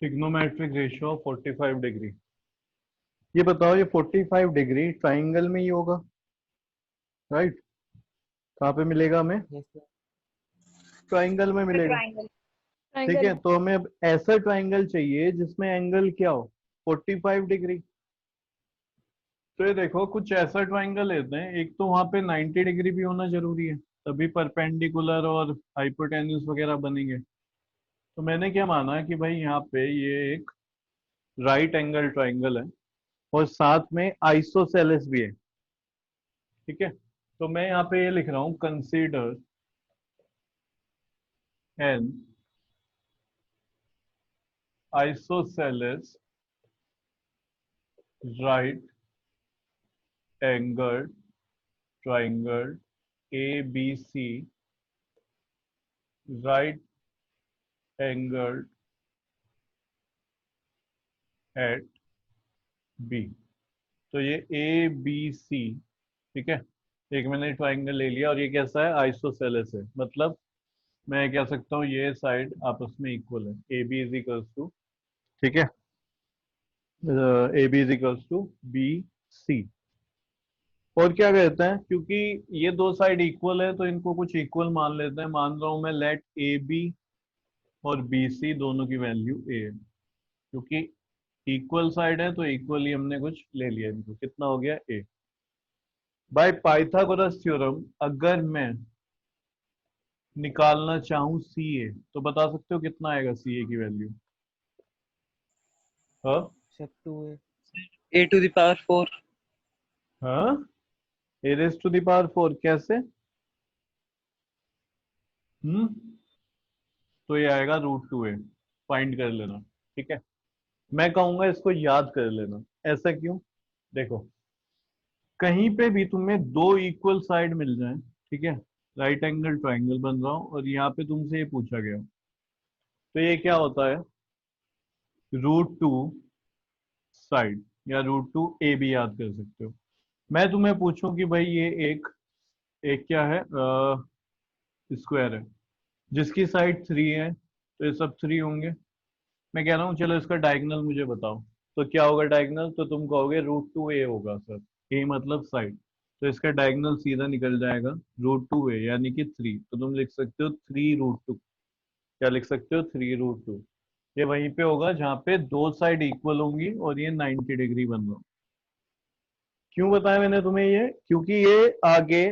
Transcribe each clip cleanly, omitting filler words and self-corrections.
Trigonometric ratio 45 degree. ये बताओ, ये 45 डिग्री ट्राइंगल में ही होगा, राइट? कहाँ पे मिलेगा हमें? Yes sir. ट्राइंगल में मिलेगा। ट्राइंगल। ठीक है, ट्राइंगल। तो हमें अब ऐसा ट्राइंगल चाहिए जिसमें एंगल क्या हो, 45 डिग्री। तो ये देखो, कुछ ऐसा ट्राइंगल लेते हैं। एक तो वहां पे 90 डिग्री भी होना जरूरी है, तभी परपेंडिकुलर और हाइपोटेन्यूज वगैरह बनेंगे। तो मैंने क्या माना कि भाई यहाँ पे ये एक राइट एंगल ट्राइंगल है और साथ में आइसोसेलेस भी है। ठीक है, तो मैं यहाँ पे ये लिख रहा हूँ, consider an isosceles right angle triangle ABC, right angle at B। तो ये ABC, ठीक है, एक मैंने ट्राइंगल ले लिया और ये कैसा है, आइसोसेलेस है। मतलब मैं कह सकता हूँ ये साइड आपस में इक्वल है, AB इज इक्वल्स टू, ठीक है, AB is equals to BC। और क्या कहते हैं, क्योंकि ये दो साइड इक्वल है तो इनको कुछ इक्वल मान लेते हैं। मान रहा हूं मैं, लेट AB और BC दोनों की वैल्यू A है। क्योंकि इक्वल साइड है तो इक्वली हमने कुछ ले लिया इनको। कितना हो गया, A। बाय पाइथागोरस थ्योरम अगर मैं निकालना चाहूं CA, तो बता सकते हो कितना आएगा CA की वैल्यू? हाँ sir 2 a to the power 4। हाँ, A raised to the power 4 कैसे? हम्म, तो ये आएगा √2a। फाइंड कर लेना, ठीक है। मैं कहूंगा इसको याद कर लेना। ऐसा क्यों? देखो, कहीं पे भी तुम्हें दो इक्वल साइड मिल जाए, ठीक है, राइट एंगल ट्राइंगल बन रहा हो और यहाँ पे तुमसे ये पूछा गया हो, तो ये क्या होता है, √2 साइड या √2 ए भी याद कर सकते हो। मैं तुम्हें पूछूं कि भाई ये एक एक क्या है, स्क्वायर है जिसकी साइड 3 है, तो ये सब 3 होंगे। मैं कह रहा हूँ चलो इसका डायगोनल मुझे बताओ, तो क्या होगा डायगोनल? तो तुम कहोगे √2a होगा सर, ए मतलब साइड। तो इसका डायगोनल सीधा निकल जाएगा √2a यानी कि 3। तो तुम लिख सकते हो 3√2। क्या लिख सकते हो, 3√2। ये वहीं पे होगा जहाँ पे दो साइड इक्वल होंगी और ये 90 डिग्री बन रहा। क्यों बताया मैंने तुम्हें ये? क्योंकि ये आगे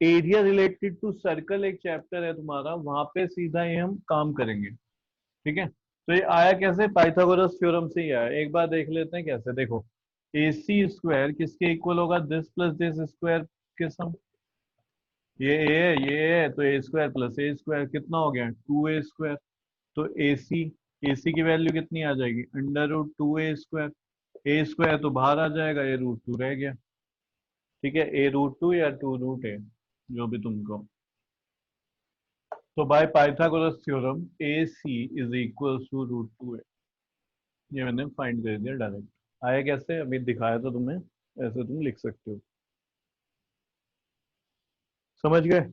एरिया रिलेटेड टू सर्कल एक चैप्टर है तुम्हारा, वहां पे सीधा ये हम काम करेंगे। ठीक है, तो ये आया कैसे, पाइथागोरस थ्योरम से ही आया। एक बार देख लेते हैं कैसे। देखो, AC स्क्वायर किसके इक्वल होगा, दिस प्लस दिस स्क्वायर के सम। ये ए है, ये है, तो ए स्क्वायर प्लस ए स्क्वायर कितना हो गया, 2a स्क्वायर। तो AC AC की वैल्यू कितनी आ जाएगी, √2a स्क्वायर। ए स्क्वायर तो बाहर आ जाएगा, ये √2 रह गया। ठीक है, a√2 या 2√a, जो भी तुम कहो। तो by Pythagoras theorem AC is equal to √2a। ये मैंने फाइंड कर दिया डायरेक्ट। आया कैसे, अभी दिखाया तो तुम्हें, ऐसे तुम लिख सकते हो। समझ गए?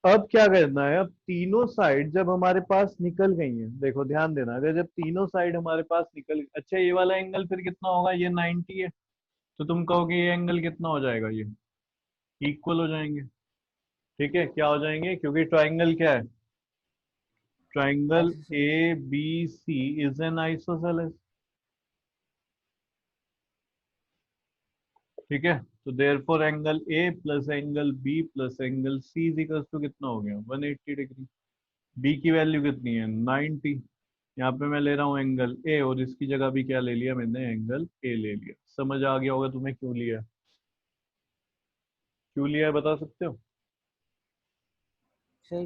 अब क्या करना है, अब तीनों साइड जब हमारे पास निकल गई हैं, देखो ध्यान देना, अगर जब तीनों साइड हमारे पास निकल, अच्छा ये वाला एंगल फिर कितना होगा, ये 90 है, तो तुम कहोगे ये एंगल कितना हो जाएगा, ये इक्वल हो जाएंगे। ठीक है, क्या हो जाएंगे, क्योंकि ट्राइंगल क्या है, triangle ABC is an isosceles. ठीक है, तो therefore angle A plus angle B plus angle C is equal to कितना हो गया, 180 डिग्री। B की वैल्यू कितनी है, 90। यहाँ पे मैं ले रहा हूँ एंगल A और इसकी जगह भी क्या ले लिया मैंने, एंगल A ले लिया। समझ आ गया होगा तुम्हें क्यों लिया, क्यों लिया है बता सकते हो? सर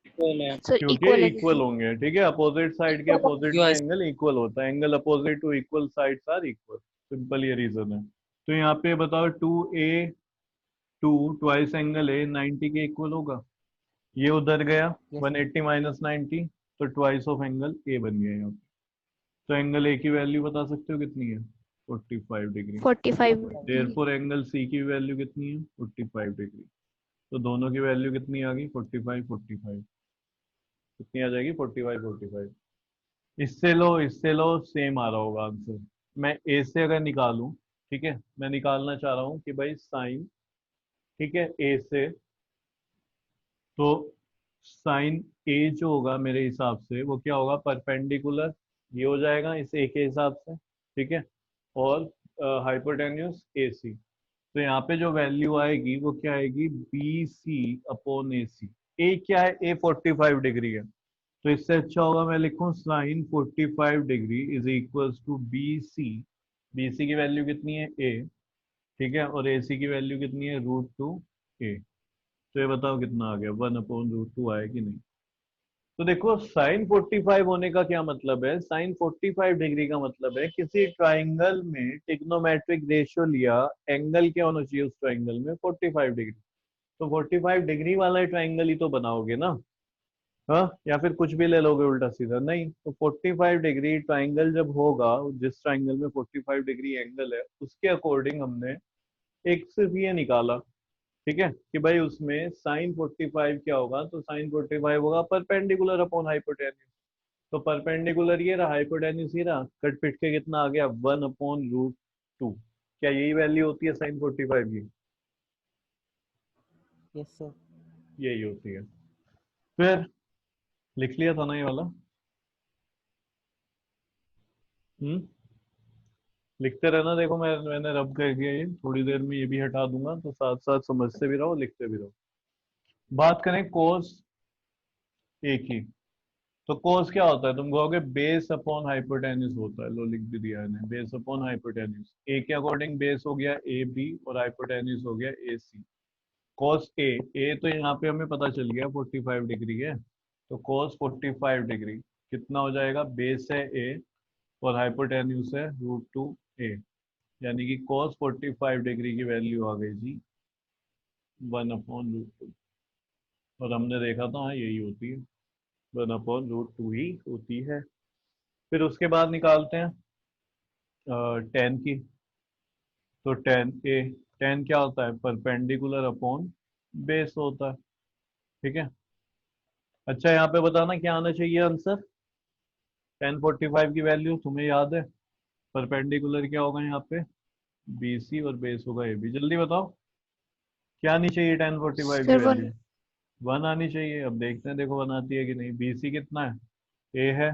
इक्वल है सर क्योंकि इक्वल है इक्वल होंगे। ठीक है, अपोजिट साइड के अपोजिट में क्योंकि एंगल इक्वल होता है। Angle opposite to equal sides are equal. Simple ये रीजन है। तो यहाँ पे बताओ 2A 2 ट्वाइस एंगल A 90 के इक्वल होगा। ये उधर गया, यस 180 माइनस 90, तो ट्वाइस ऑफ एंगल A बन गया यहाँ पे। तो एंगल A की वैल्यू बता सकते हो कितनी है, 45 डिग्री। 45 देयरफॉर एंगल C की वैल्यू कितनी है, 45 डिग्री। तो दोनों की वैल्यू कितनी आ गई, 45 45। कितनी आ जाएगी, 45 45। इससे लो सेम आ रहा होगा आंसर। मैं ए से अगर निकालूं, ठीक है, मैं निकालना चाह रहा हूँ कि भाई साइन, ठीक है, ए से, तो साइन ए जो होगा मेरे हिसाब से वो क्या होगा, परपेंडिकुलर, ये हो जाएगा इस ए के हिसाब से, ठीक है, और हाइपोटेन्यूस ए सी। तो यहाँ पे जो वैल्यू आएगी वो क्या आएगी, बी सी अपॉन ए सी। ए क्या है, ए 45 डिग्री है, तो इससे अच्छा होगा मैं लिखूं sine 45 degree is equals to B C. B C की वैल्यू कितनी है, ए, ठीक है, और ए सी की वैल्यू कितनी है, √2 ए। तो ये बताओ कितना आ गया, 1/√2 आया कि नहीं। तो देखो साइन 45 होने का क्या मतलब है, साइन 45 डिग्री का मतलब है किसी ट्राइंगल में टिग्नोमेट्रिक रेशियो लिया, एंगल क्या होना चाहिए उस ट्राइंगल में, 45 डिग्री। तो 45 डिग्री वाला ट्राइंगल ही तो बनाओगे ना, हाँ, या फिर कुछ भी ले लोगे उल्टा सीधा, नहीं। तो 45 डिग्री ट्राइंगल जब होगा, जिस ट्राइंगल में 45 डिग्री एंगल है, उसके अकॉर्डिंग हमने एक सिर्फ ये निकाला, ठीक है, कि भाई उसमें साइन 45 क्या होगा, तो साइन 45 होगा परपेंडिकुलर अपॉन हाइपोटेन्यूज। तो परपेंडिकुलर ये रहा, हाइपोटेन्यूज ये रहा, कट पिट के कितना आ गया, 1/√2। क्या यही वैल्यू होती है साइन 45 की? Yes sir. यही होती है। फिर लिख लिया था ना ये वाला? हम्म, लिखते रहना, देखो मैंने रब कर दिया, ये थोड़ी देर में ये भी हटा दूंगा, तो साथ साथ समझते भी रहो लिखते भी रहो। बात करें कोस ए की, तो कोस क्या होता है, तुम कहोगे बेस अपॉन हाइपोटेन्यूज होता है, लो लिख भी दिया है, बेस अपॉन हाइपोटेन्यूज। ए के अकॉर्डिंग बेस हो गया ए बी और हाइपोटेन्यूज हो गया ए सी। कॉस ए, ए तो यहाँ पे हमें पता चल गया 45 डिग्री है, तो कॉस 45 डिग्री कितना हो जाएगा, बेस है ए और हाइपोटेन्यूज है √2 ए, यानी कि cos 45 डिग्री की वैल्यू आ गई जी 1/√2। और हमने देखा था हाँ यही होती है, 1/√2 ही होती है। फिर उसके बाद निकालते हैं टेन की। तो टेन क्या होता है, परपेंडिकुलर अपॉन बेस होता है, ठीक है। अच्छा यहाँ पे बताना क्या आना चाहिए आंसर, टेन 45 की वैल्यू तुम्हें याद है, परपेंडिकुलर क्या होगा यहाँ पे, बी सी, और बेस होगा ए बी। जल्दी बताओ क्या आनी चाहिए टेन 45 की सर वैल्यू। 1। 1 आनी चाहिए, अब देखते हैं देखो 1 आती है कि नहीं। बी सी कितना है, ए है,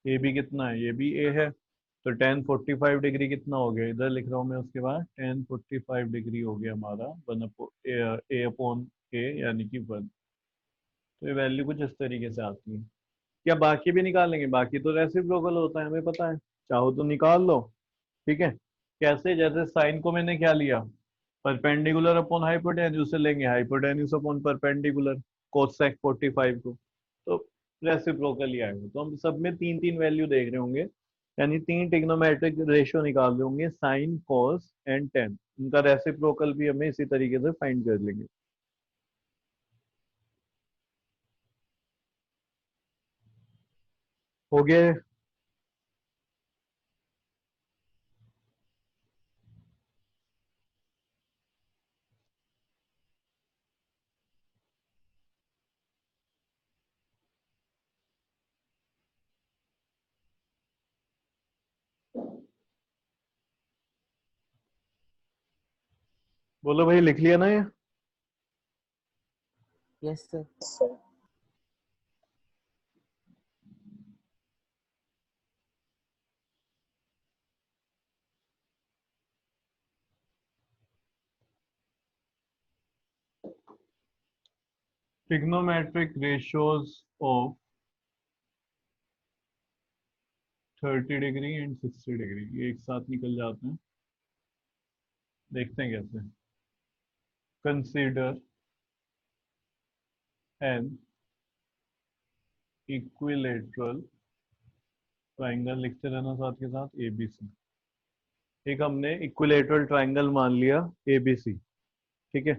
ए बी कितना है, ये भी ए है। तो टेन 45 डिग्री कितना हो गया, इधर लिख रहा हूँ मैं, उसके बाद टेन 45 डिग्री हो गया हमारा वन ए अपॉन ए, यानी कि 1। तो ये वैल्यू कुछ इस तरीके से आती है। क्या बाकी भी निकालेंगे, बाकी तो रेसिप्रोकल होता है हमें पता है, चाहो तो निकाल लो, ठीक है। कैसे, जैसे साइन को मैंने क्या लिया, परपेंडिकुलर अपॉन हाइपोटेन्यूज से लेंगे हाइपोटेन्यूज अपॉन परपेंडिकुलर, कोसेक 45 को, तो रेसिप्रोकल ही आएगा। तो हम सब में तीन तीन वैल्यू देख रहे होंगे, यानी तीन टिग्नोमेट्रिक रेशियो निकाल रहे होंगे, साइन कॉस एंड टेन, उनका रेसिप्रोकल भी हमें इसी तरीके से फाइंड कर लेंगे। हो गया? बोलो भाई, लिख लिया ना ये? Yes sir. Trigonometric ratios of 30 degree and 60 degree, ये एक साथ निकल जाते हैं, देखते हैं कैसे। कंसीडर एन इक्विलेटरल ट्राइंगल, लिखते रहना साथ के साथ, एबीसी। एक हमने इक्विलेटरल ट्राइंगल मान लिया एबीसी, ठीक है।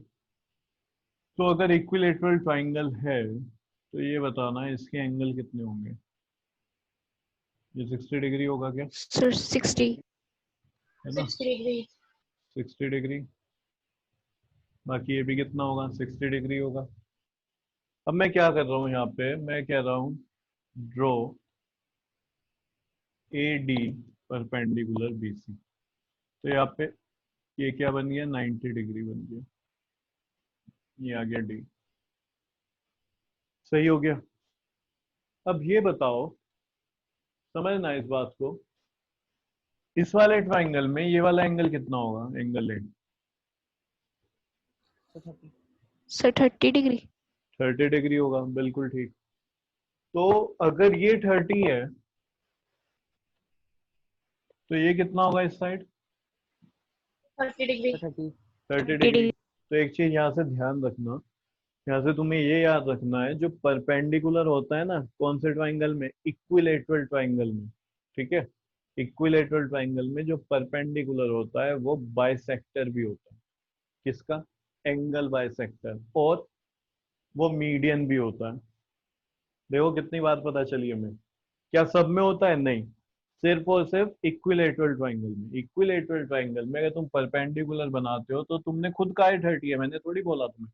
तो अगर इक्विलेटरल ट्राइंगल है तो ये बताना है इसके एंगल कितने होंगे। ये 60 डिग्री होगा क्या, सर 60। है ना, 60 डिग्री। बाकी ये भी कितना होगा, 60 डिग्री होगा। अब मैं क्या कर रहा हूँ यहाँ पे, मैं कह रहा हूँ draw A D perpendicular B C. तो यहाँ पे ये क्या बन गया, 90 डिग्री बन गया, ये आ गया डी। सही हो गया। अब ये बताओ, समझना इस बात को, इस वाले ट्राइंगल में ये वाला एंगल कितना होगा, angle A? Sir 30 degree. 30 degree होगा, बिल्कुल ठीक। तो अगर ये 30 है तो ये कितना होगा इस साइड? 30 डिग्री। 30 डिग्री। तो एक चीज यहाँ से ध्यान रखना, यहाँ से तुम्हें ये याद रखना है, जो परपेंडिकुलर होता है ना, कौन से ट्राइंगल में? इक्विलेटरल ट्राइंगल में। ठीक है, इक्विलेटरल ट्राइंगल में जो परपेंडिकुलर होता है वो बाइसेक्टर भी होता है। किसका? Angle bisector. और वो मीडियन भी होता है। देखो कितनी बात पता चली हमें। क्या सब में होता है? नहीं, सिर्फ और सिर्फ इक्विलेटरल ट्राइंगल में। इक्विलेटरल ट्राइंगल में अगर तुम परपेंडिकुलर बनाते हो तो तुमने खुद कहा है 30 है, मैंने थोड़ी बोला तुम्हें।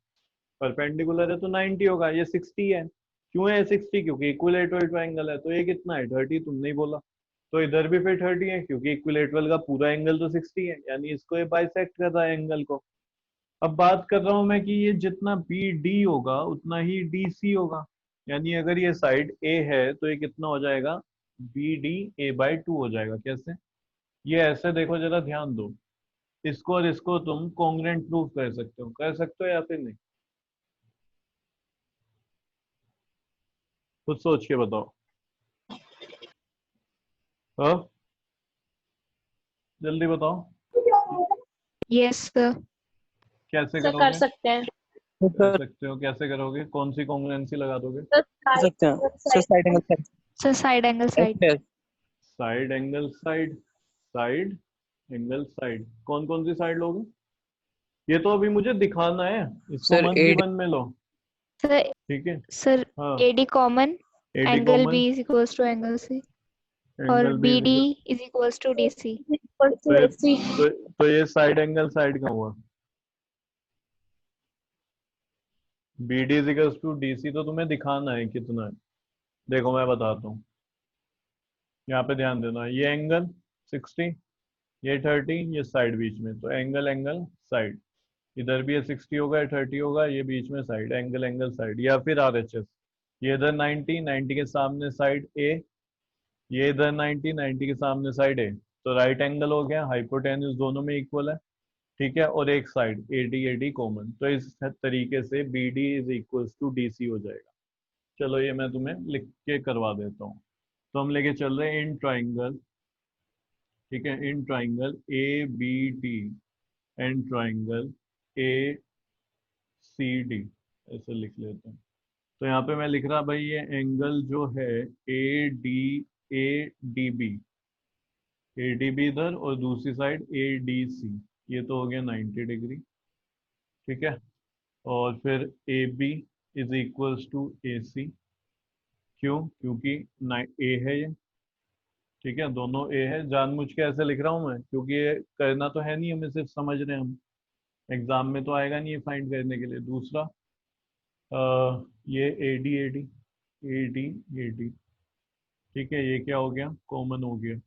परपेंडिकुलर है तो 90 होगा, ये 60 है। क्यों है 60? क्योंकि इक्विलेटरल ट्राइंगल है। तो ये कितना है? 30। तुमने ही बोला। तो इधर भी फिर 30 है, क्योंकि इक्विलेटरल का पूरा एंगल तो 60 है, यानी इसको ये बाइसेक्ट कर रहा है एंगल को। अब बात कर रहा हूं मैं कि ये जितना बी डी होगा उतना ही डी सी होगा। यानी अगर ये साइड ए है तो ये कितना हो जाएगा? बी डी ए बाई 2 हो जाएगा। कैसे? ये ऐसे देखो, जरा ध्यान दो। इसको और इसको तुम कॉन्ग्रुएंट प्रूफ कर सकते हो, कर सकते हो या फिर नहीं? खुद सोच के बताओ। हाँ, जल्दी बताओ। Yes sir. कैसे सर कर करोगे? सकते हैं। कर सकते हो, कैसे करोगे? कौन सी कॉन्ग्रुएंसी लगा दोगे? सर कर सकते हैं sir, side angle side. Sir side angle side. Yes. Side angle side. Side angle side. कौन कौन सी साइड लोगे? ये तो अभी मुझे दिखाना है, इसको सर मत ए गिवन में लो। सर ठीक है। सर हाँ, AD common, AD angle common, B is equals to angle C, और angle B B D is equals to D C. तो ये तो ये साइड एंगल साइड का हुआ। B D is equals to D C तो तुम्हें दिखाना है कितना है। देखो मैं बताता हूँ, यहाँ पे ध्यान देना। ये एंगल 60, ये 30, ये साइड बीच में, तो एंगल एंगल साइड। इधर भी ये 60 होगा, ये 30 होगा, ये बीच में साइड, एंगल एंगल साइड। या फिर आर एच एस, ये इधर 90, 90 के सामने साइड ए, ये इधर 90, 90 के सामने साइड ए। तो राइट एंगल हो गया, हाइपोटेन्यूज दोनों में इक्वल है। ठीक है, और एक साइड ए डी कॉमन। तो इस तरीके से B D is equal to D C हो जाएगा। चलो ये मैं तुम्हें लिख के करवा देता हूँ। तो हम लेके चल रहे हैं इन ट्राइंगल। ठीक है, in triangle A B D and triangle A C D, ऐसे लिख लेते हैं। तो यहाँ पे मैं लिख रहा भाई, ये एंगल जो है A D, A D B, A D B इधर और दूसरी साइड ए डी सी, ये तो हो गया 90 डिग्री। ठीक है, और फिर A B is equals to A C. क्यों? क्योंकि ए है ये। ठीक है, दोनों ए है। जानबूझ के ऐसे लिख रहा हूँ मैं, क्योंकि ये करना तो है नहीं, हमें सिर्फ समझ रहे हैं हम। एग्जाम में तो आएगा नहीं ये फाइंड करने के लिए। दूसरा, ये ए D A D, A D A D. ठीक है, ये क्या हो गया? कॉमन हो गया।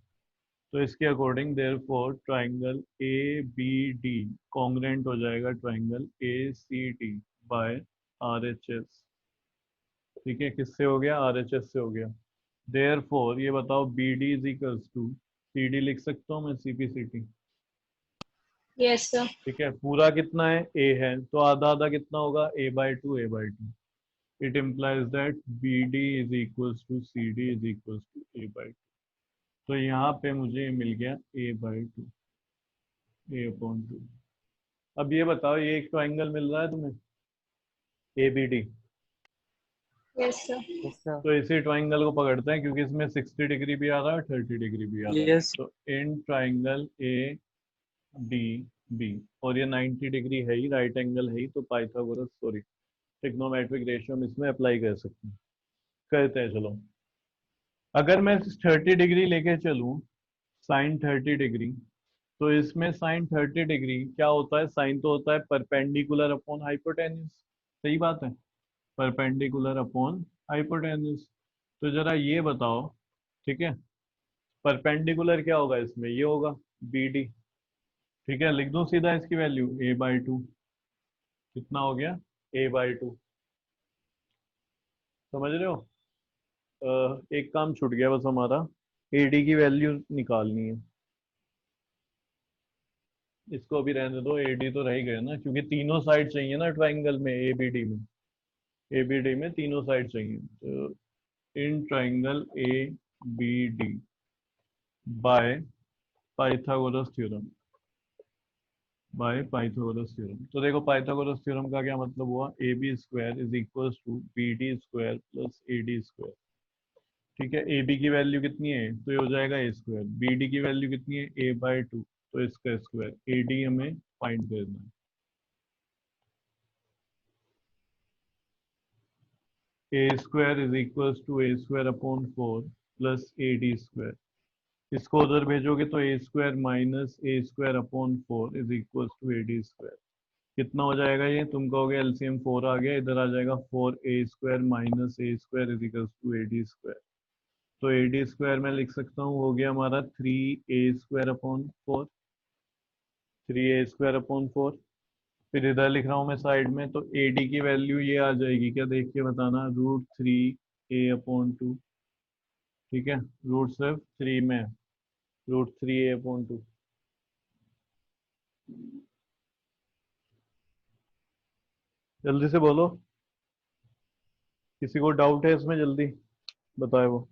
तो इसके according therefore triangle A B D congruent हो जाएगा triangle A C D by R H S. ठीक है, किससे हो गया? आर एच एस से हो गया। देयरफॉर ये बताओ, B D is equals to C D, लिख सकता हूँ मैं C P C T. Yes sir. ठीक है, पूरा कितना है? ए है, तो आधा आधा कितना होगा? A by two, A by two. It implies that B D is equals to C D is equals to A by two. तो यहाँ पे मुझे मिल गया A by two, A upon two. अब ये बताओ, ये एक ट्राइंगल मिल रहा है तुम्हें A B D. Yes sir. Yes sir. तो इसी ट्राइंगल को पकड़ते हैं, क्योंकि इसमें 60 डिग्री भी आ रहा है, 30 डिग्री भी आ रहा है। यस। तो in triangle A D B, और ये 90 डिग्री है ही, राइट एंगल है ही, तो पाइथागोरस सॉरी ट्रिग्नोमेट्रिक रेशियो हम इसमें अप्लाई कर सकते हैं। करते हैं चलो। अगर मैं 30 डिग्री लेके चलूँ, साइन 30 डिग्री, तो इसमें साइन 30 डिग्री क्या होता है? साइन तो होता है परपेंडिकुलर अपॉन हाइपोटेन्यूज। सही बात है, परपेंडिकुलर अपॉन हाइपोटेन्यूज। तो जरा ये बताओ, ठीक है, परपेंडिकुलर क्या होगा इसमें, ये होगा BD। ठीक है, लिख दूं सीधा इसकी वैल्यू a/2। कितना हो गया, a/2। समझ रहे हो? एक काम छूट गया बस हमारा, AD की वैल्यू निकालनी है। इसको अभी रहने दो, AD तो रह ही गया ना, क्योंकि तीनों साइड चाहिए ना ट्राइंगल में, ABD में तीनों साइड चाहिए। तो in triangle ABD bye Pythagoras theorem, तो देखो पाइथागोरस थ्योरम का क्या मतलब हुआ, AB² is equal to BD² plus AD²। ठीक है, AB की वैल्यू कितनी है, तो ये हो जाएगा A²। BD की वैल्यू कितनी है, a/2, तो इसका स्क्वायर। AD हमें फाइंड करना है। A² is equal to A² upon 4 plus AD²। इसको उधर भेजोगे तो A² minus A² upon 4 is equal to AD²। कितना हो जाएगा ये, तुम कहोगे LCM 4 आ गया, इधर आ जाएगा 4A² minus A² is equal to AD²। तो AD² मैं लिख सकता हूँ, हो गया हमारा 3A² अपॉन 4, 3A² अपॉन 4। फिर इधर लिख रहा हूँ मैं साइड में, तो AD की वैल्यू ये आ जाएगी, क्या देख के बताना, √3A/2। ठीक है, रूट सिर्फ 3 में, √3A/2। जल्दी से बोलो, किसी को डाउट है इसमें, जल्दी बताए वो।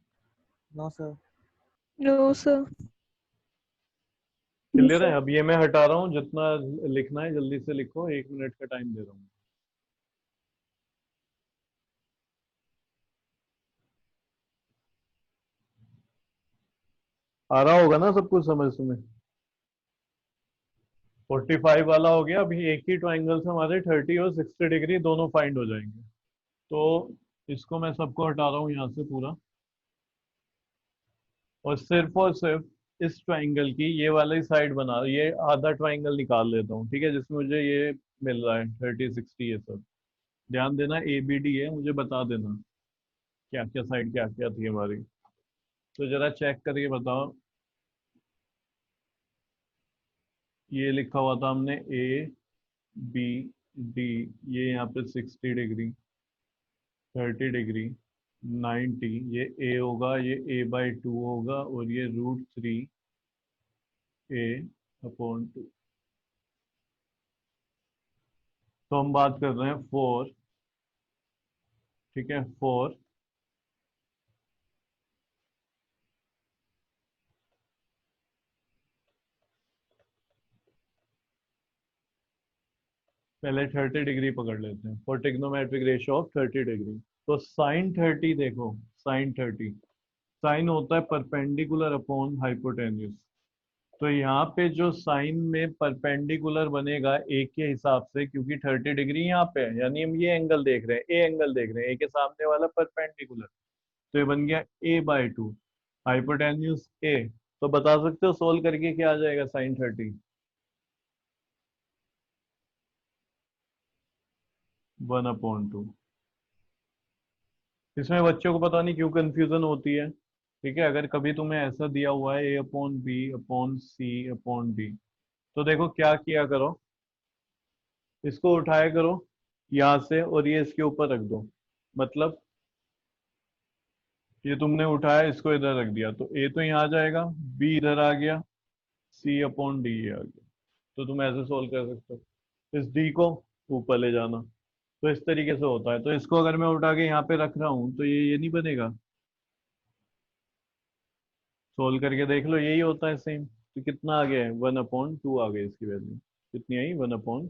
No sir. No sir. Clear है? अब ये मैं हटा रहा हूँ, जितना लिखना है जल्दी से लिखो, 1 मिनट का टाइम दे रहा हूँ। आ रहा होगा ना सब कुछ समझ तुम्हें? 45 वाला हो गया। अभी एक ही ट्राइंगल से हमारे 30 और 60 डिग्री दोनों फाइंड हो जाएंगे। तो इसको मैं सबको हटा रहा हूँ यहाँ से पूरा, और सिर्फ इस ट्राइंगल की ये वाली साइड बना, ये आधा ट्राइंगल निकाल लेता हूँ। ठीक है, जिसमें मुझे ये मिल रहा है 30 60, ये सब ध्यान देना। ABD है, मुझे बता देना क्या क्या साइड क्या क्या थी हमारी, तो जरा चेक करके बताओ। ये लिखा हुआ था हमने ABD, ये यहाँ पे 60 डिग्री, 30 डिग्री, 90, ये A होगा, ये A/2 होगा, और ये √3A/2। तो हम बात कर रहे हैं 4। ठीक है, 4, पहले 30 डिग्री पकड़ लेते हैं for trigonometric ratio of 30 degree. तो साइन 30 देखो, साइन 30 साइन होता है परपेंडिकुलर अपॉन हाइपोटेन्यूज। तो यहाँ पे जो साइन में परपेंडिकुलर बनेगा ए के हिसाब से, क्योंकि 30 डिग्री यहाँ पे है, यानी हम ये एंगल देख रहे हैं, ए एंगल देख रहे हैं, ए के सामने वाला परपेंडिकुलर, तो ये बन गया A/2, हाइपोटेन्यूज ए। तो बता सकते हो सोल्व करके क्या आ जाएगा साइन 30, 1/2। इसमें बच्चों को पता नहीं क्यों कंफ्यूजन होती है। ठीक है, अगर कभी तुम्हें ऐसा दिया हुआ है A/B/C/D, तो देखो क्या किया करो, इसको उठाया करो यहाँ से, और ये इसके ऊपर रख दो। मतलब ये तुमने उठाया, इसको इधर रख दिया, तो A तो यहाँ आ जाएगा, B इधर आ गया, C/D ये आ गया। तो तुम ऐसे सोल्व कर सकते हो, इस D को ऊपर ले जाना। तो इस तरीके से होता है। तो इसको अगर मैं उठा के यहाँ पे रख रहा हूँ, तो ये नहीं बनेगा। सोल्व करके देख लो, यही होता है सेम। तो कितना आ गया है, 1/2 आ गई इसकी वैल्यू। कितनी आई, 1/2।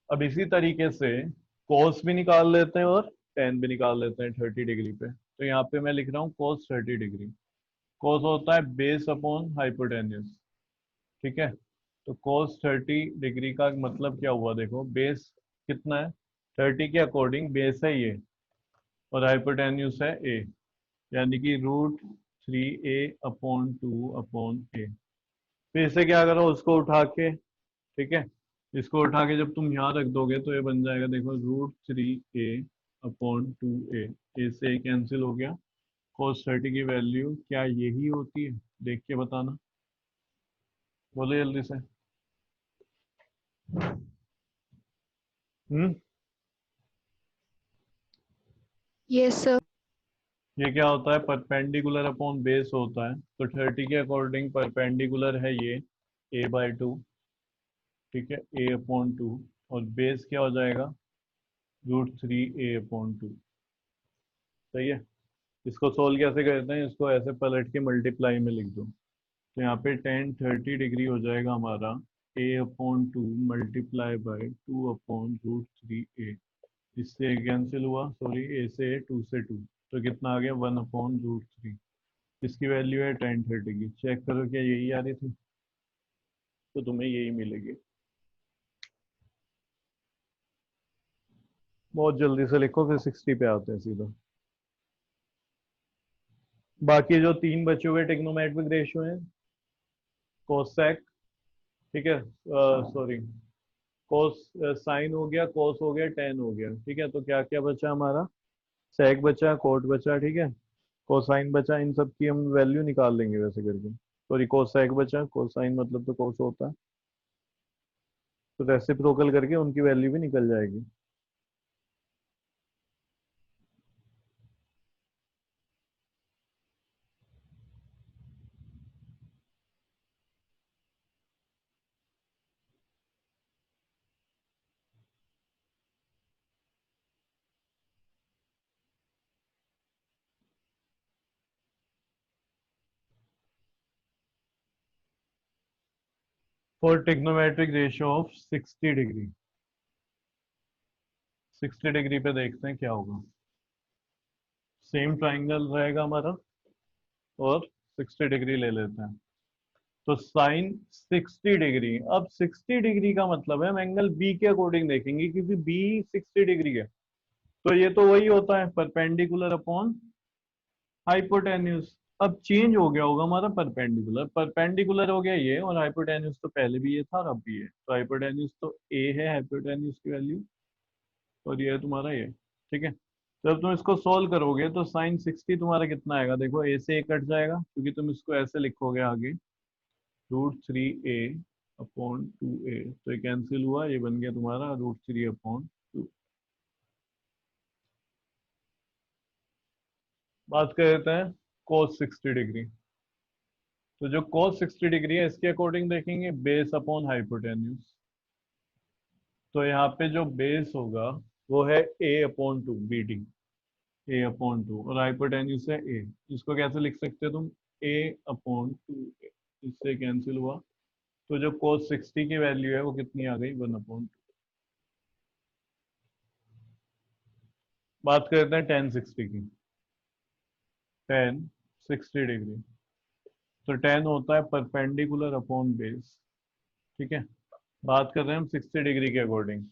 अब इसी तरीके से cos भी निकाल लेते हैं और tan भी निकाल लेते हैं 30 डिग्री पे। तो यहाँ पे मैं लिख रहा हूँ cos 30 डिग्री। cos होता है बेस अपॉन हाइपोटेन्यूज। ठीक है, तो cos 30 डिग्री का मतलब क्या हुआ, देखो बेस कितना है, 30 के अकॉर्डिंग बेस है ये, और हाइपोटेन्यूज है a, यानी कि √3A/2/A। फिर इसे क्या करो, उसको उठा के, ठीक है, इसको उठा के जब तुम यहाँ रख दोगे, तो ये बन जाएगा, देखो √3A/2A। ए से कैंसिल हो गया, cos 30 की वैल्यू क्या यही होती है? देख के बताना, बोलो जल्दी से। हम्म, Yes, sir. ये क्या होता है? परपेंडिकुलर अपॉन बेस होता है, तो 30 के अकॉर्डिंग परपेंडिकुलर है ये a/2, ठीक है, a/2, और बेस क्या हो जाएगा? √3a/2। सही है। इसको सोल्व कैसे करते हैं? इसको ऐसे पलट के मल्टीप्लाई में लिख दो, तो यहाँ पे tan 30 डिग्री हो जाएगा हमारा a/2 मल्टीप्लाई बाय 2/√3a। इससे कैंसिल हुआ, सॉरी, a से a, 2 से 2, तो कितना आ गया? 1/√3। इसकी वैल्यू है tan 30 की। चेक करो क्या यही आ रही थी, तो तुम्हें यही मिलेगी। बहुत जल्दी से लिखो, फिर 60 पे आते हैं सीधा। बाकी जो तीन बचे हुए टिग्नोमेट्रिक रेशियो हैं, कोसेक, ठीक है, सॉरी, कोस, साइन हो गया, कोस हो गया, टेन हो गया, ठीक है। तो क्या क्या बचा हमारा? सेक बचा, कोट बचा, ठीक है, कोसाइन बचा। इन सब की हम वैल्यू निकाल लेंगे वैसे करके। सॉरी, कोसेक बचा, कोसाइन मतलब तो कोस होता है, तो रेसिप्रोकल करके उनकी वैल्यू भी निकल जाएगी। For trigonometric ratio of 60 degree, 60 degree पे देखते हैं क्या होगा। सेम ट्राइंगल रहेगा हमारा, और 60 डिग्री ले लेते हैं। तो साइन 60 डिग्री, अब 60 डिग्री का मतलब है हम एंगल बी के अकॉर्डिंग देखेंगे, क्योंकि बी 60 डिग्री है। तो ये तो वही होता है, परपेंडिकुलर अपॉन हाइपोटेन्यूज। अब चेंज हो गया होगा हमारा, परपेंडिकुलर परपेंडिकुलर हो गया ये, और हाइपोटेन्यूज तो पहले भी ये था और अब भी है। तो हाइपोटेन्यूज तो ए है, हाइपोटेन्यूज की वैल्यू, और ये है तुम्हारा ये, ठीक है। तो जब तुम इसको सोल्व करोगे तो साइन 60 तुम्हारा कितना आएगा? देखो, ए से ए कट जाएगा, क्योंकि तुम इसको ऐसे लिखोगे आगे, √3a/2a, तो ये कैंसिल हुआ, ये बन गया तुम्हारा √3/2। बात करते हैं cos 60 डिग्री। तो जो cos 60 डिग्री है, इसके अकॉर्डिंग देखेंगे बेस अपॉन हाइपोटेन्यूज। तो यहाँ पे जो बेस होगा वो है a/2, BD, a/2, और हाइपोटेन्यूज है a। इसको कैसे लिख सकते हो तुम? a/2a, इससे कैंसिल हुआ, तो जो cos 60 की वैल्यू है वो कितनी आ गई? 1/2। बात करते हैं tan 60 की। tan 60 डिग्री, तो tan होता है परपेंडिकुलर अपॉन बेस, ठीक है। बात कर रहे हैं हम 60 डिग्री के अकॉर्डिंग,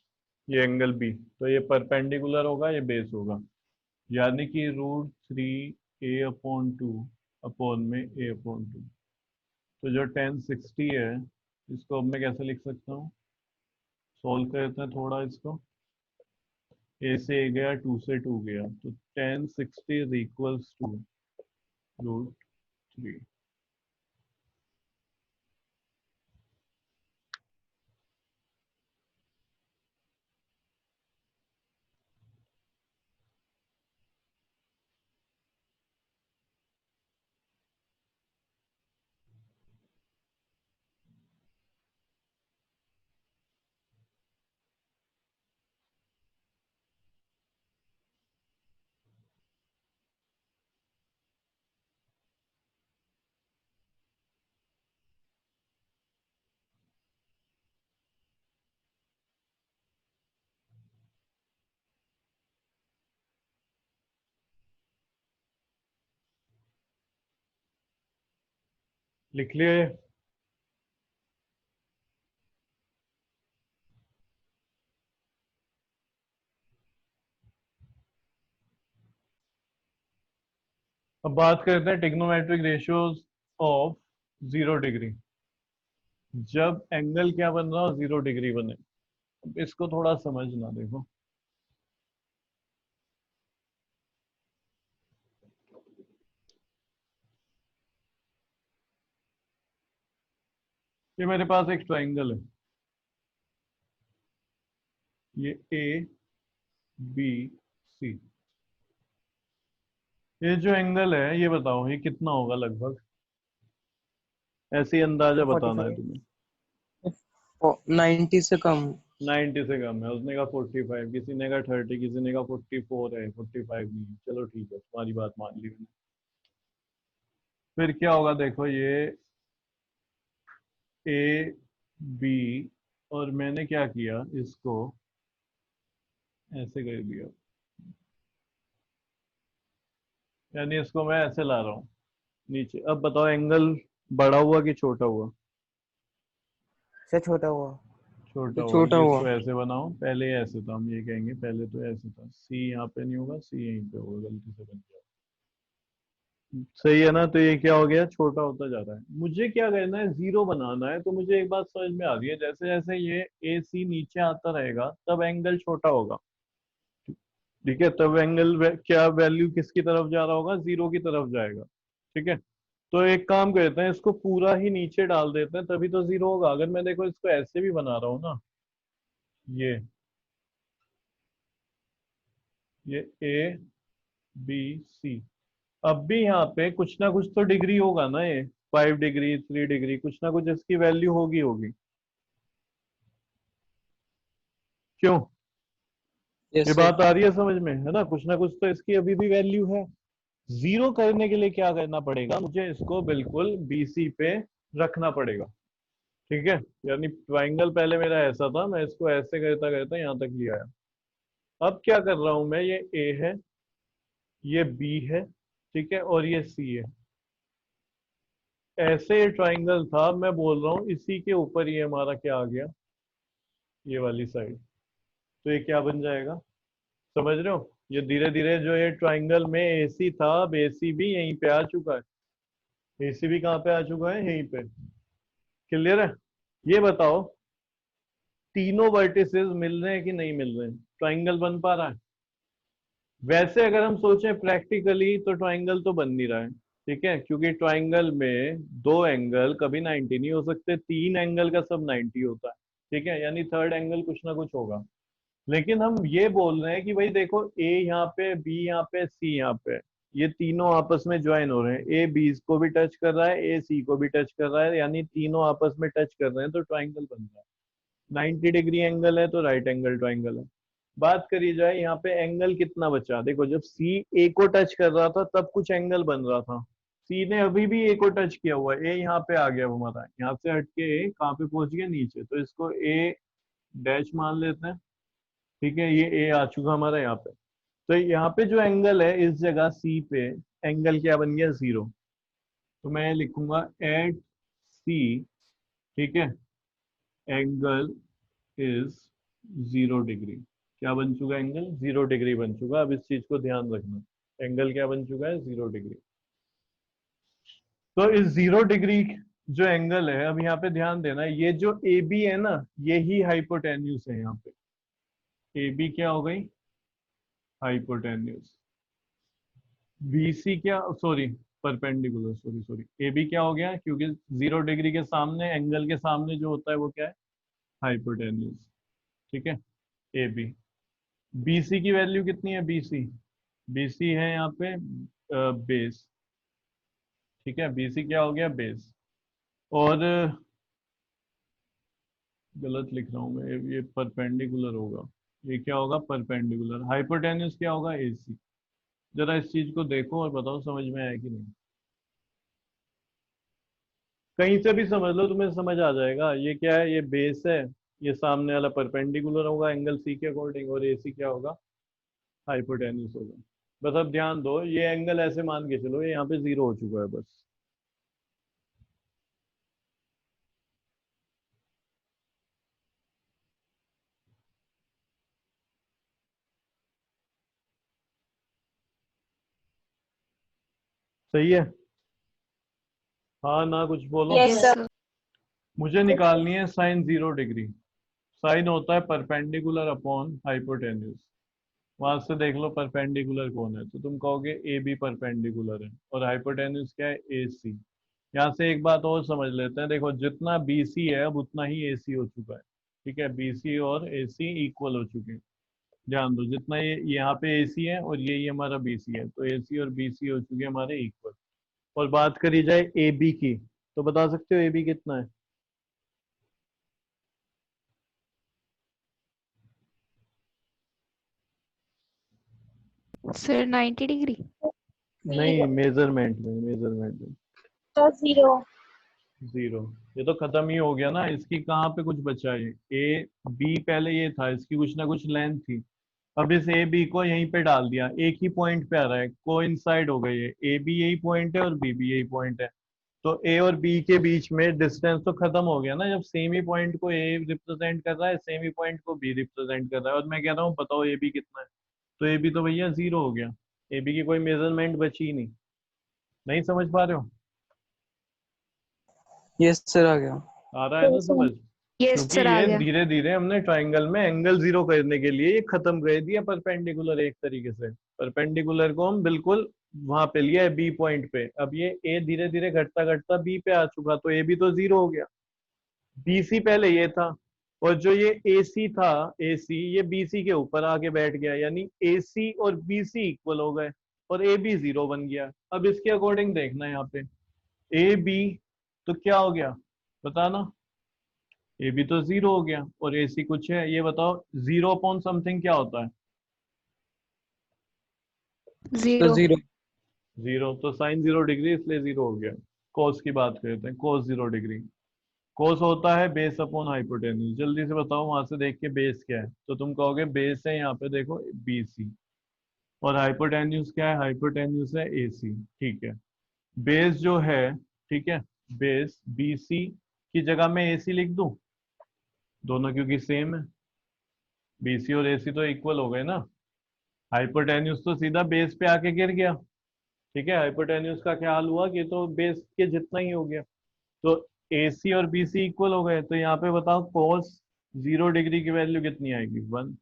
ये एंगल बी, तो ये परपेंडिकुलर होगा, ये बेस होगा, यानी कि √3a/2 अपॉन में a/2। तो जो tan 60 है, इसको अब मैं कैसे लिख सकता हूँ? सॉल्व करते हैं थोड़ा इसको। a से a गया, 2 से 2 गया, तो tan 60 इज इक्वल्स टू √3। लिख लिए? अब बात करते हैं टिग्नोमेट्रिक रेशियोज ऑफ 0 डिग्री। जब एंगल क्या बन रहा हो? 0 डिग्री बने। अब इसको थोड़ा समझना, देखो, ये मेरे पास एक ट्राइंगल है, ये ए बी सी। ये जो एंगल है ये बताओ ये कितना होगा लगभग, ऐसे ही अंदाजा बताना है 45 तुम्हें। 90 से कम। 90 से कम है, उसने कहा 45, किसी ने कहा 30, किसी ने कहा 44 है, 45 नहीं है। चलो ठीक है, तुम्हारी बात मान ली मैंने। फिर क्या होगा देखो, ये ए बी, और मैंने क्या किया, इसको ऐसे कर दिया, यानी इसको मैं ऐसे ला रहा हूँ नीचे। अब बताओ एंगल बड़ा हुआ कि छोटा हुआ? से छोटा हुआ। छोटा ये हुआ। छोटा ये हुआ। इसको ऐसे बनाओ, पहले ऐसे था, हम ये कहेंगे पहले तो ऐसे था। सी यहाँ पे नहीं होगा, सी यहीं पे होगा, गलती से बन गया। सही है ना? तो ये क्या हो गया, छोटा होता जा रहा है। मुझे क्या करना है, जीरो बनाना है। तो मुझे एक बात समझ में आ रही है, जैसे जैसे ये ए सी नीचे आता रहेगा तब एंगल छोटा होगा। ठीक है, तब एंगल क्या वैल्यू किसकी तरफ जा रहा होगा, जीरो की तरफ जाएगा। ठीक है, तो एक काम करते हैं, इसको पूरा ही नीचे डाल देते हैं, तभी तो जीरो होगा। अगर मैं देखो इसको ऐसे भी बना रहा हूँ ना, ये ए बी सी, अब भी यहाँ पे कुछ ना कुछ तो डिग्री होगा ना, ये 5 डिग्री 3 डिग्री कुछ ना कुछ इसकी वैल्यू होगी होगी। क्यों? यस ये सर। बात आ रही है समझ में, है ना? कुछ ना कुछ तो इसकी अभी भी वैल्यू है। जीरो करने के लिए क्या करना पड़ेगा, मुझे इसको बिल्कुल बीसी पे रखना पड़ेगा। ठीक है, यानी ट्राइंगल पहले मेरा ऐसा था, मैं इसको ऐसे करता करता यहाँ तक ले आया। अब क्या कर रहा हूं मैं, ये ए है, ये बी है, ठीक है, और ये सी है। ऐसे ट्राइंगल था, मैं बोल रहा हूँ इसी के ऊपर ये हमारा क्या आ गया, ये वाली साइड। तो ये क्या बन जाएगा, समझ रहे हो? ये धीरे धीरे जो ये ट्राइंगल में एसी था, अब एसी भी यहीं पे आ चुका है। एसी भी कहाँ पे आ चुका है, यहीं पे। क्लियर है? ये बताओ, तीनों वर्टिसेस मिल रहे हैं कि नहीं मिल रहे हैं, ट्राइंगल बन पा रहा है? वैसे अगर हम सोचें प्रैक्टिकली तो ट्राइंगल तो बन नहीं रहा है। ठीक है, क्योंकि ट्राइंगल में दो एंगल कभी 90 नहीं हो सकते, तीन एंगल का सब 90 होता है। ठीक है, यानी थर्ड एंगल कुछ ना कुछ होगा। लेकिन हम ये बोल रहे हैं कि भाई देखो, ए यहाँ पे, बी यहाँ पे, सी यहाँ पे, ये तीनों आपस में ज्वाइन हो रहे हैं। ए बी को भी टच कर रहा है, ए सी को भी टच कर रहा है, यानी तीनों आपस में टच कर रहे हैं, तो ट्राइंगल बन रहा है। 90 डिग्री एंगल है तो राइट एंगल ट्राइंगल है। बात करी जाए यहाँ पे एंगल कितना बचा, देखो जब सी ए को टच कर रहा था तब कुछ एंगल बन रहा था। सी ने अभी भी ए को टच किया हुआ है, ए यहाँ पे आ गया हमारा, यहाँ से हटके ए कहाँ पे पहुंच गया, नीचे। तो इसको ए डैश मान लेते हैं। ठीक है, ये ए आ चुका हमारा यहाँ पे। तो यहाँ पे जो एंगल है इस जगह सी पे, एंगल क्या बन गया, जीरो। तो मैं लिखूंगा एट सी, ठीक है, एंगल इज 0 डिग्री। क्या बन चुका एंगल, 0 डिग्री बन चुका। अब इस चीज को ध्यान रखना, एंगल क्या बन चुका है, 0 डिग्री। तो इस 0 डिग्री जो एंगल है, अब यहाँ पे ध्यान देना, ये जो ए बी है ना, ये ही हाइपोटेन्यूज है। यहाँ पे ए बी क्या हो गई, हाइपोटेन्यूज। बीसी क्या, sorry perpendicular, sorry sorry, A B क्या हो गया, क्योंकि 0 डिग्री के सामने, एंगल के सामने जो होता है वो क्या है, हाइपोटेन्यूज। ठीक है, ए बी। बीसी की वैल्यू कितनी है, बीसी, बीसी है यहाँ पे बेस। ठीक है, बीसी क्या हो गया, बेस। और गलत लिख रहा हूँ मैं, ये परपेंडिकुलर होगा। ये क्या होगा, परपेंडिकुलर। हाइपोटेन्यूज क्या होगा, एसी। जरा इस चीज को देखो और बताओ समझ में आया कि नहीं। कहीं से भी समझ लो, तुम्हें समझ आ जाएगा। ये क्या है, ये बेस है, ये सामने वाला परपेंडिकुलर होगा एंगल सी के अकॉर्डिंग, और एसी क्या होगा, हाइपोटेन्यूज होगा। बस अब ध्यान दो, ये एंगल ऐसे मान के चलो, ये यहाँ पे जीरो हो चुका है बस। सही है? हाँ ना, कुछ बोलो। Yes, Yes, sir. sir. मुझे निकालनी है साइन 0 डिग्री। साइन होता है परपेंडिकुलर अपॉन हाइपोटेन्यूज। वहां से देख लो परपेंडिकुलर कौन है, तो तुम कहोगे ए बी परपेंडिकुलर है, और हाइपोटेन्यूज क्या है, ए सी। यहाँ से एक बात और समझ लेते हैं, देखो जितना BC है अब उतना ही AC हो चुका है, ठीक है। BC और AC इक्वल हो चुके हैं, ध्यान दो, जितना ये यहाँ पे AC है और ये हमारा BC है, तो AC और BC हो चुके हैं हमारे इक्वल। और बात करी जाए AB की, तो बता सकते हो AB कितना है? Sir 90 degree. नहीं, मेजरमेंट में तो 0. 0। ये तो खत्म ही हो गया ना, इसकी कहाँ पे कुछ बचा है? AB पहले ये था, इसकी कुछ ना कुछ लेंथ थी, अब इस AB को यहीं पे डाल दिया, एक ही पॉइंट पे आ रहा है, कोइंसाइड हो गई है, AB यही पॉइंट है और B भी यही पॉइंट है, तो A और B के बीच में डिस्टेंस तो खत्म हो गया ना, जब सेम ही पॉइंट को A रिप्रेजेंट कर रहा है, सेम ही पॉइंट को B रिप्रेजेंट कर रहा है, और मैं कह रहा हूँ बताओ AB कितना है, तो AB तो भैया 0 हो गया, AB की कोई मेजरमेंट बची ही नहीं। नहीं समझ पा रहे हो? यस सर, आ गया। आ रहा है ना समझ? यस क्योंकि सर, आ ये गया। धीरे धीरे हमने ट्राइंगल में एंगल 0 करने के लिए ये खत्म कर दिया परपेंडिकुलर, एक तरीके से परपेंडिकुलर को हम बिल्कुल वहां पे लिया है B पॉइंट पे, अब ये A धीरे धीरे घटता घटता B पे आ चुका, तो A भी तो 0 हो गया। BC पहले ये था, और जो ये AC था, AC ये BC के ऊपर आके बैठ गया, यानी AC और BC इक्वल हो गए और AB 0 बन गया। अब इसके अकॉर्डिंग देखना है यहाँ पे AB, तो क्या हो गया बताना? AB तो 0 हो गया और AC कुछ है, ये बताओ 0 अपॉन समथिंग क्या होता है? तो 0। 0। 0, तो साइन 0 डिग्री इसलिए 0 हो गया। कोस की बात करते हैं, कोस 0 डिग्री, कोस होता है बेस अपॉन हाइपोटेन्यूज। जल्दी से बताओ वहां से देख के बेस क्या है, तो तुम कहोगे बेस है यहाँ पे देखो BC, और हाइपोटेन्यूज क्या है? हाइपोटेन्यूज है AC, ठीक है। बेस जो है, ठीक है, बेस BC की जगह में AC लिख दूं, दोनों क्योंकि सेम है, BC और AC तो इक्वल हो गए ना। हाइपोटेन्यूज तो सीधा बेस पे आके गिर गया, ठीक है, हाइपोटेन्यूज का क्या हाल हुआ कि तो बेस के जितना ही हो गया, तो AC और BC इक्वल हो गए, तो यहाँ पे बताओ cos 0 डिग्री की वैल्यू कितनी आएगी? 1,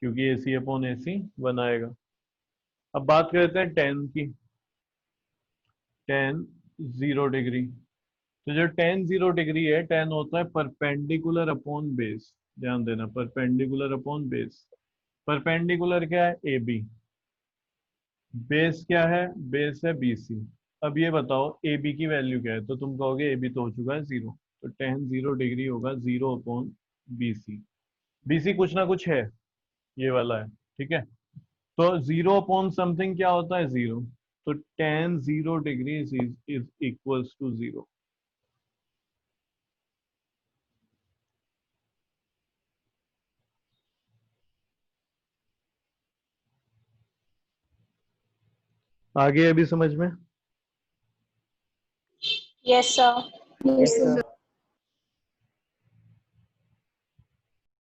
क्योंकि AC अपॉन AC 1 आएगा। अब बात करते हैं tan की, tan 0 डिग्री, तो जो tan 0 डिग्री है, tan होता है परपेंडिकुलर अपॉन बेस, ध्यान देना, परपेंडिकुलर अपॉन बेस। परपेंडिकुलर क्या है? AB, बेस क्या है? बेस है BC। अब ये बताओ AB की वैल्यू क्या है, तो तुम कहोगे AB तो हो चुका है 0, तो tan 0 डिग्री होगा 0 अपॉन BC। BC कुछ ना कुछ है, ये वाला है, ठीक है, तो 0 अपॉन समथिंग क्या होता है? 0, तो tan 0 degree is equals to 0। आगे अभी समझ में? Yes, sir. Yes yes sir. Sir.